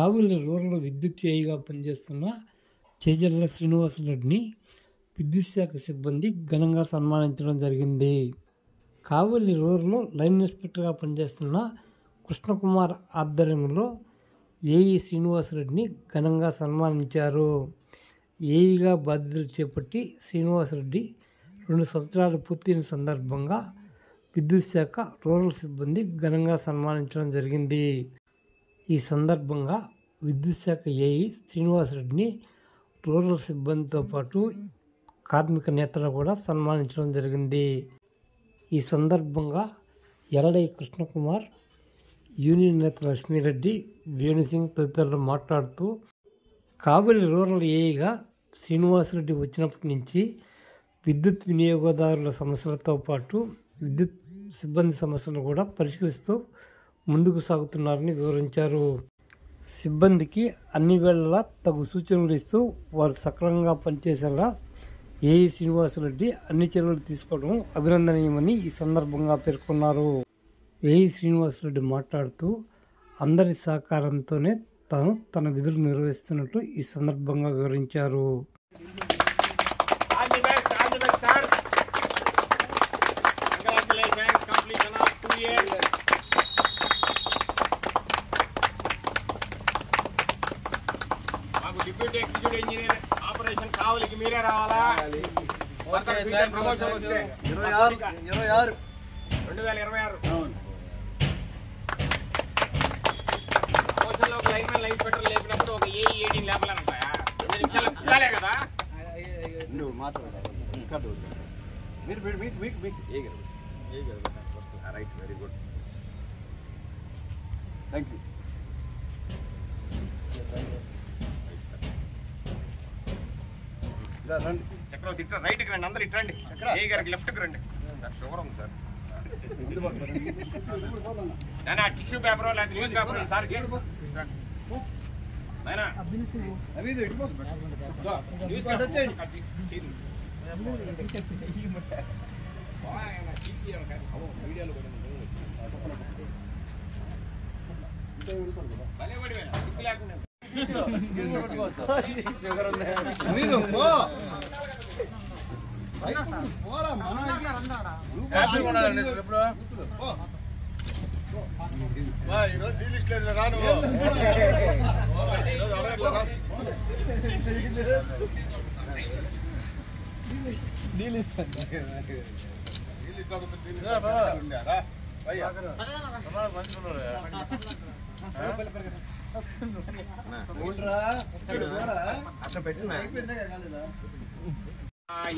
కావలి rural విద్యుత్ ఏఈగా పనిచేస్తున్న చేజర్ల శ్రీనివాసరెడ్డిని విద్యుత్ శాఖ సిబ్బంది ఘనంగా సన్మానించడం జరిగింది. కావలి రూరల్లో లైన్ ఇన్స్పెక్టర్గా పనిచేస్తున్న కృష్ణకుమార్ ఆధ్వర్యంలో ఏఈ శ్రీనివాసరెడ్డిని ఘనంగా సన్మానించారు. ఏఈగా బాధ్యతలు చేపట్టి శ్రీనివాసరెడ్డి 2 సంవత్సరాలు పూర్తయిన సందర్భంగా విద్యుత్ శాఖ రూరల్ సిబ్బంది ఘనంగా సన్మానించడం జరిగింది. ఈ సందర్భంగా విద్యుత్ శాఖ ఏఈ శ్రీనివాసరెడ్డిని రూరల్ సిబ్బందితో పాటు కార్మిక నేతలు కూడా సన్మానించడం జరిగింది. ఈ సందర్భంగా ఎల్ఐ కృష్ణకుమార్, యూనియన్ నేత లక్ష్మీరెడ్డి, వేణుసింగ్ తదితరులు మాట్లాడుతూ కావలి రూరల్ ఏఈగా శ్రీనివాసరెడ్డి వచ్చినప్పటి నుంచి విద్యుత్ వినియోగదారుల సమస్యలతో పాటు విద్యుత్ సిబ్బంది సమస్యలను కూడా పరిష్కరిస్తూ ముందుకు సాగుతున్నారని వివరించారు. సిబ్బందికి అన్ని వేళలా తగు సూచనలు ఇస్తూ వారు సక్రమంగా పనిచేసేలా ఏఈ శ్రీనివాసరెడ్డి అన్ని చర్యలు తీసుకోవడం అభినందనీయమని ఈ సందర్భంగా పేర్కొన్నారు. ఏఈ శ్రీనివాసరెడ్డి మాట్లాడుతూ అందరి సహకారంతోనే తాను తన విధులు నిర్వహిస్తున్నట్లు ఈ సందర్భంగా వివరించారు. డిప్యూటీ ఎగ్జిక్యూటివ్ ఇంజనీర్ ఆపరేషన్ కావలికి మీరే రావాలా? ప్రమోషన్ వస్తే 2026 ప్రమోషన్ లో ఒక లైన్ మ్యాన్ లైన్ స్పెక్టర్ లేపినప్పుడు ఒక ఏఈ 18 లేపాలంటాయా? 2 నిమిషాలు కుట్టాలే కదా. Right, very good, thank you. Chakravarthy ఇట్లా రైట్కి రండి, అందరు ఇట్రండి. ఏ గారికి లెఫ్ట్కి రండి. షుగర్ ఉంది సార్. నేను ఆ టిష్యూ పేపర్ లేదా న్యూస్ పేపర్ సార్కి షుగర్ ఉంది.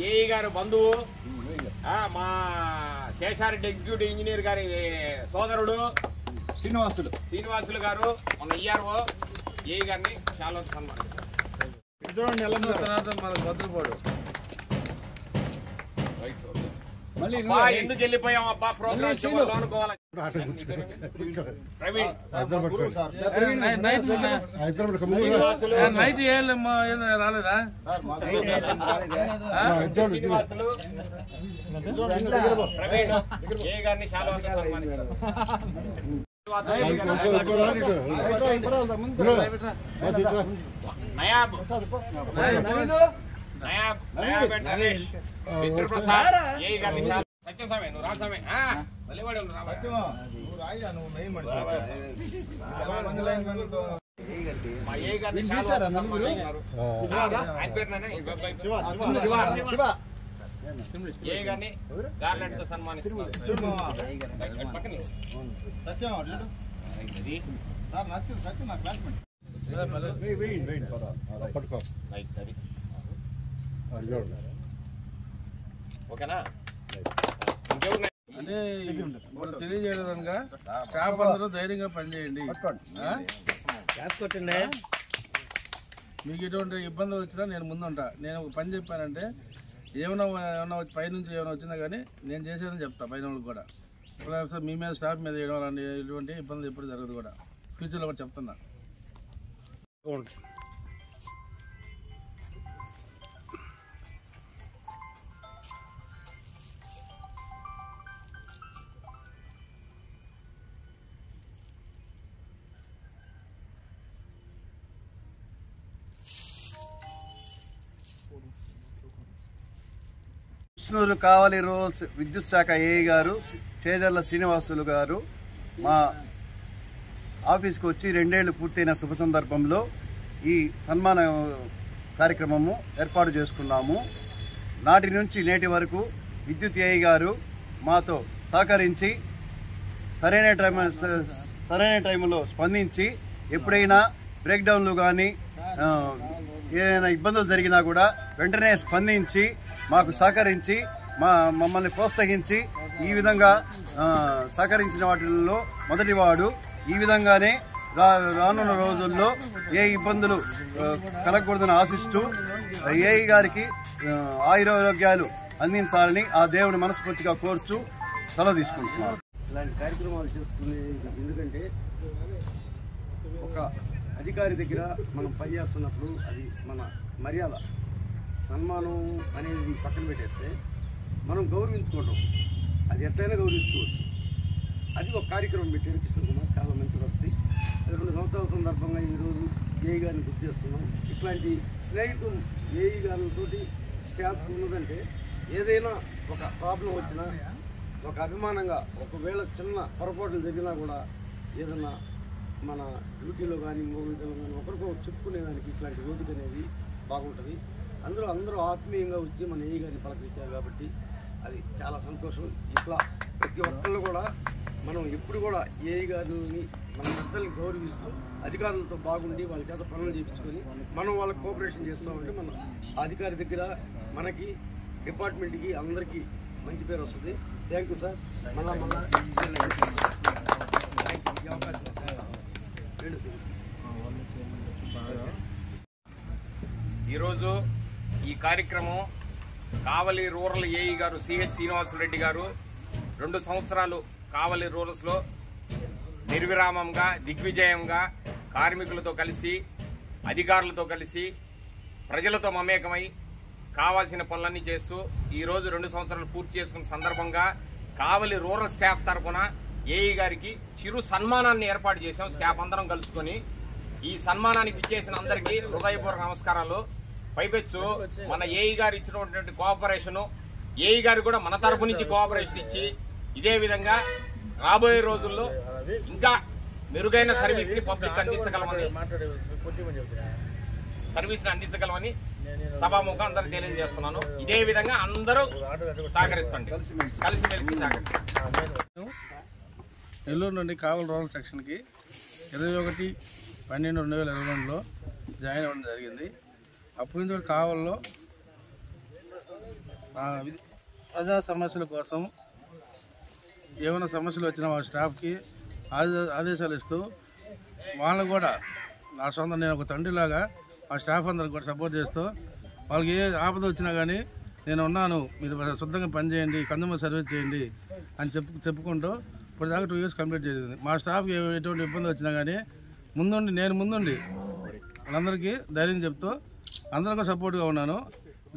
ఏఈ గారు బంధువు, మా శేషారెడ్డి ఎగ్జిక్యూటివ్ ఇంజనీర్ గారి సోదరుడు శ్రీనివాసులు గారు మన ఈఆర్ఓ ఏఈ గారిని చాలా సన్మానిస్తారు. ఎందుకు వెళ్ళిపోయాం అబ్బా? ప్రోగ్రామ్ అనుకోవాలి. ప్రవీణ్ నైట్ రాలేదా? శ్రీనివాసులు ప్రవీణ్ ఏ గారిని చాలా సన్మానిస్తారు. నయాబ్ నరేష్, ప్రసాద్ ఏ గారిని చాలా. సత్యం సమయ నువ్వు రాసమే మళ్ళీవాడు మా ఏ గారిని ఆయన పేరు ఏ గారిని గార్లెట్ తో సన్మానిస్తున్నారు. ఓకేనా? అంటే తెలియజేయడానికి స్టాఫ్ అందరూ ధైర్యంగా పనిచేయండి. మీకు ఎటువంటి ఇబ్బంది వచ్చినా నేను ముందుంటా. నేను ఒక పని చెప్పానంటే ఏమైనా పైనుంచి ఏమైనా వచ్చినా కానీ నేను చేసేదని చెప్తా. పైన వాళ్ళకి కూడా మీ మీద స్టాఫ్ మీద వేయడం అలాంటి ఎటువంటి ఇబ్బంది ఎప్పుడు జరగదు కూడా. ఫ్యూచర్లో కూడా చెప్తున్నా. ముస్నూరు కావలి రూరల్ విద్యుత్ శాఖ ఏఈ గారు చేజర్ల శ్రీనివాసులు గారు మా ఆఫీస్కి వచ్చి 2 ఏళ్లు పూర్తయిన శుభ సందర్భంలో ఈ సన్మాన కార్యక్రమము ఏర్పాటు చేసుకున్నాము. నాటి నుంచి నేటి వరకు విద్యుత్ ఏఈ గారు మాతో సహకరించి సరైన టైంలో స్పందించి ఎప్పుడైనా బ్రేక్డౌన్లు కానీ ఏదైనా ఇబ్బందులు జరిగినా కూడా వెంటనే స్పందించి మాకు సహకరించి మమ్మల్ని ప్రోత్సహించి ఈ విధంగా సహకరించిన వాటిల్లో మొదటివాడు. ఈ విధంగానే రానున్న రోజుల్లో ఏ ఇబ్బందులు కలగకూడదని ఆశిస్తూ ఏఈ గారికి ఆయురారోగ్యాలు అందించాలని ఆ దేవుని మనస్ఫూర్తిగా కోరుచూ సెలవు తీసుకుంటున్నారు. ఇలాంటి కార్యక్రమాలు చేసుకునే ఎందుకంటే ఒక అధికారి దగ్గర మనం పనిచేస్తున్నప్పుడు అది మన మర్యాద. సన్మానం అనేది పక్కన పెట్టేస్తే మనం గౌరవించుకోవడం అది ఎట్లయినా గౌరవించుకోవచ్చు. అది ఒక కార్యక్రమం పెట్టి అనిపిస్తుంది. చాలా మంచిగా వస్తుంది. 2 సంవత్సరాల సందర్భంగా ఈరోజు ఏఈ గారిని గుర్తు చేసుకున్నాం. ఇట్లాంటి స్నేహితులు ఏఈ గారితో స్టాఫ్ ఉన్నదంటే ఏదైనా ఒక ప్రాబ్లం వచ్చినా ఒక అభిమానంగా ఒకవేళ చిన్న పొరపాట్లు జరిగినా కూడా ఏదన్నా మన డ్యూటీలో కానీ మూవీలో కానీ ఒకరికొకరు చెప్పుకునేదానికి ఇట్లాంటి వేదిక అనేది బాగుంటుంది. అందరూ ఆత్మీయంగా వచ్చి మన ఏఈ గారిని పలకరించారు కాబట్టి అది చాలా సంతోషం. ఇట్లా ప్రతి ఒక్కళ్ళు కూడా మనం ఎప్పుడు కూడా ఏఈ గారిని మన పెద్దల్ని గౌరవిస్తూ అధికారులతో బాగుండి వాళ్ళ చేత పనులు చేయించుకొని మనం వాళ్ళకి కోఆపరేషన్ చేస్తామంటే మన అధికారి దగ్గర మనకి డిపార్ట్మెంట్కి అందరికీ మంచి పేరు వస్తుంది. Thank you sir. మళ్ళా ఈరోజు ఈ కార్యక్రమం కావలి రూరల్ ఏఈ గారు సిహెచ్ శ్రీనివాసరెడ్డి గారు 2 సంవత్సరాలు కావలి రూరల్స్లో నిర్విరామంగా దిగ్విజయంగా కార్మికులతో కలిసి అధికారులతో కలిసి ప్రజలతో మమేకమై కావాల్సిన పనులన్నీ చేస్తూ ఈరోజు 2 సంవత్సరాలు పూర్తి చేసుకున్న సందర్భంగా కావలి రూరల్ స్టాఫ్ తరఫున ఏఈ గారికి చిరు సన్మానాన్ని ఏర్పాటు చేశాం. స్టాఫ్ అందరం కలుసుకొని ఈ సన్మానానికి ఇచ్చేసిన అందరికీ హృదయపూర్వక నమస్కారాలు. పైపెచ్చు మన ఏఈ గారు ఇచ్చినటువంటి కోఆపరేషన్ ఏఈ గారు కూడా మన తరఫు నుంచి కోఆపరేషన్ ఇచ్చి ఇదే విధంగా రాబోయే రోజుల్లో ఇంకా మెరుగైన సర్వీస్ ని పబ్లిక్ అందించగలమని సభాముఖం అందరూ తెలియజేస్తున్నాను. ఇదే విధంగా అందరూ సహకరించండి, కలిసిమెలిసి సహకరించండి. నెల్లూరు నుండి కావలి రూరల్ సెక్షన్కి 21/12/2022లో జాయిన్ అవ్వడం జరిగింది. అప్పటి నుంచి కావలిలో ప్రజా సమస్యల కోసం ఏమైనా సమస్యలు వచ్చినా వాళ్ళ స్టాఫ్కి ఆదేశాలు ఇస్తూ వాళ్ళని కూడా నా సొంత నేను ఒక తండ్రిలాగా ఆ స్టాఫ్ అందరికి కూడా సపోర్ట్ చేస్తూ వాళ్ళకి ఏ ఆపద వచ్చినా కానీ నేను ఉన్నాను, మీరు శుద్ధంగా పనిచేయండి, కన్జ్యూమర్ సర్వీస్ చేయండి అని చెప్పుకుంటూ ఇప్పుడు దాకా 2 years కంప్లీట్ చేసింది. మా స్టాఫ్కి ఎటువంటి ఇబ్బంది వచ్చినా కానీ నేను ముందుండి వాళ్ళందరికీ ధైర్యం చెప్తూ అందరికీ సపోర్ట్గా ఉన్నాను.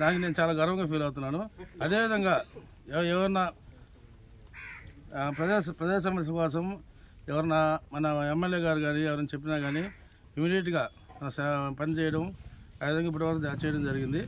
దానికి నేను చాలా గర్వంగా ఫీల్ అవుతున్నాను. అదేవిధంగా ఎవరన్నా ప్రజా సమస్యల కోసం ఎవరన్నా మన ఎమ్మెల్యే గారు కానీ ఎవరైనా చెప్పినా కానీ ఇమీడియట్గా పని చేయడం ఆ విధంగా ఇప్పటివరకు చేయడం జరిగింది.